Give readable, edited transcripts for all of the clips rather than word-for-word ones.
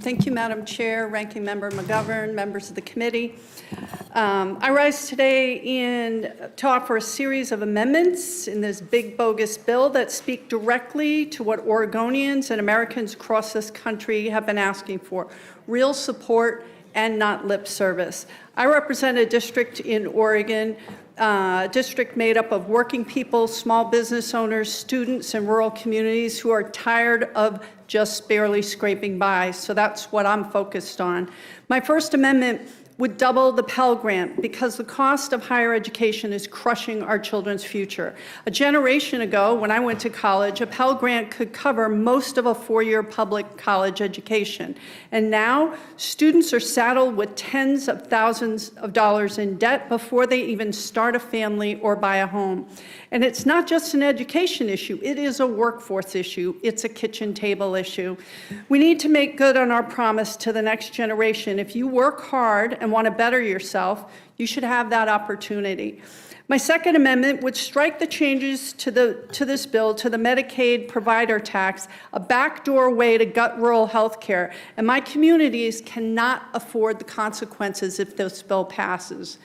Thank you, Madam Chair, Ranking Member McGovern, members of the committee. I rise today to offer a series of amendments in this big bogus bill that speak directly to what Oregonians and Americans across this country have been asking for: real support and not lip service. I represent a district in Oregon, district made up of working people, small business owners, students, and rural communities who are tired of just barely scraping by. So that's what I'm focused on. My first amendment would double the Pell Grant because the cost of higher education is crushing our children's future. A generation ago, when I went to college, a Pell Grant could cover most of a four-year public college education. And now, students are saddled with tens of thousands of dollars in debt before they even start a family or buy a home. And it's not just an education issue, it is a workforce issue. It's a kitchen table issue. We need to make good on our promise to the next generation. If you work hard and want to better yourself, you should have that opportunity. My second amendment would strike the changes to this bill to the Medicaid provider tax, a backdoor way to gut rural health care, and my communities cannot afford the consequences if this bill passes.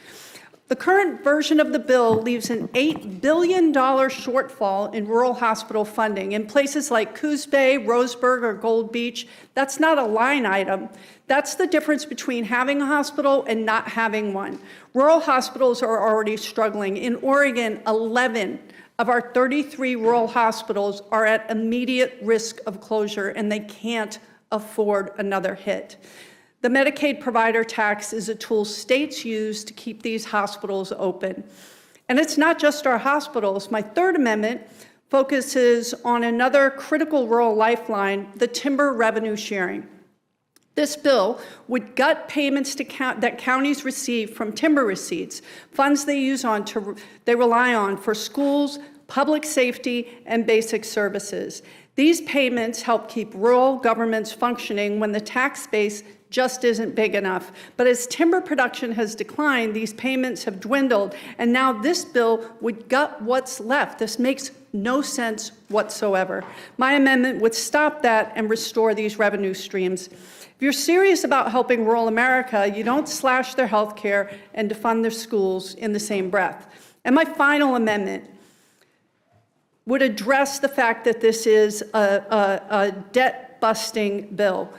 The current version of the bill leaves an $8 billion shortfall in rural hospital funding. In places like Coos Bay, Roseburg, or Gold Beach, that's not a line item. That's the difference between having a hospital and not having one. Rural hospitals are already struggling. In Oregon, 11 of our 33 rural hospitals are at immediate risk of closure, and they can't afford another hit. The Medicaid provider tax is a tool states use to keep these hospitals open. And it's not just our hospitals. My third amendment focuses on another critical rural lifeline, the timber revenue sharing. This bill would gut payments that counties receive from timber receipts, funds they rely on for schools, public safety, and basic services. These payments help keep rural governments functioning when the tax base just isn't big enough. But as timber production has declined, these payments have dwindled, and now this bill would gut what's left. This makes no sense whatsoever. My amendment would stop that and restore these revenue streams. If you're serious about helping rural America, you don't slash their health care and defund their schools in the same breath. And my final amendment would address the fact that this is a debt-busting bill.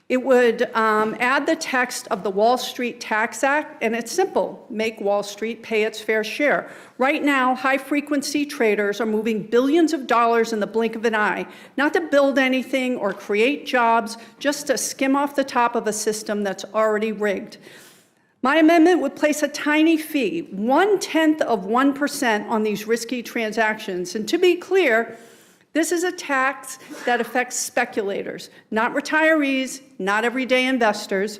It would add the text of the Wall Street Tax Act, and it's simple: make Wall Street pay its fair share. Right now, high-frequency traders are moving billions of dollars in the blink of an eye, not to build anything or create jobs, just to skim off the top of a system that's already rigged. My amendment would place a tiny fee, 0.1% on these risky transactions. And to be clear, this is a tax that affects speculators, not retirees, not everyday investors.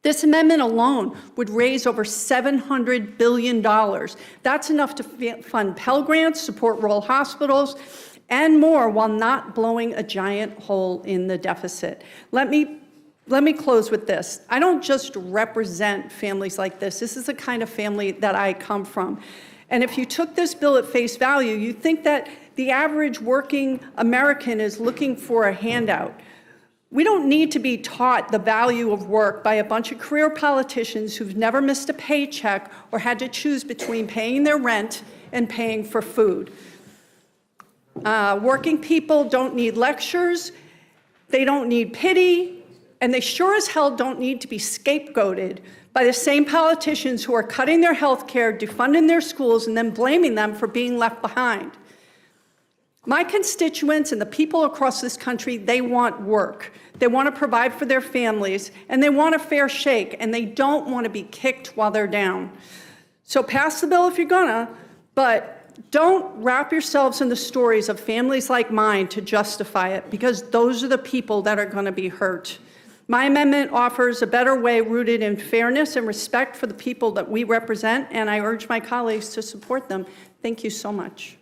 This amendment alone would raise over $700 billion. That's enough to fund Pell Grants, support rural hospitals, and more, while not blowing a giant hole in the deficit. Let me close with this. I don't just represent families like this. This is the kind of family that I come from. And if you took this bill at face value, you'd think that the average working American is looking for a handout. We don't need to be taught the value of work by a bunch of career politicians who've never missed a paycheck or had to choose between paying their rent and paying for food. Working people don't need lectures, they don't need pity, and they sure as hell don't need to be scapegoated by the same politicians who are cutting their health care, defunding their schools, and then blaming them for being left behind. My constituents and the people across this country, they want work. They want to provide for their families, and they want a fair shake, and they don't want to be kicked while they're down. So pass the bill if you're gonna, but don't wrap yourselves in the stories of families like mine to justify it, because those are the people that are going to be hurt. My amendment offers a better way rooted in fairness and respect for the people that we represent, and I urge my colleagues to support them. Thank you so much.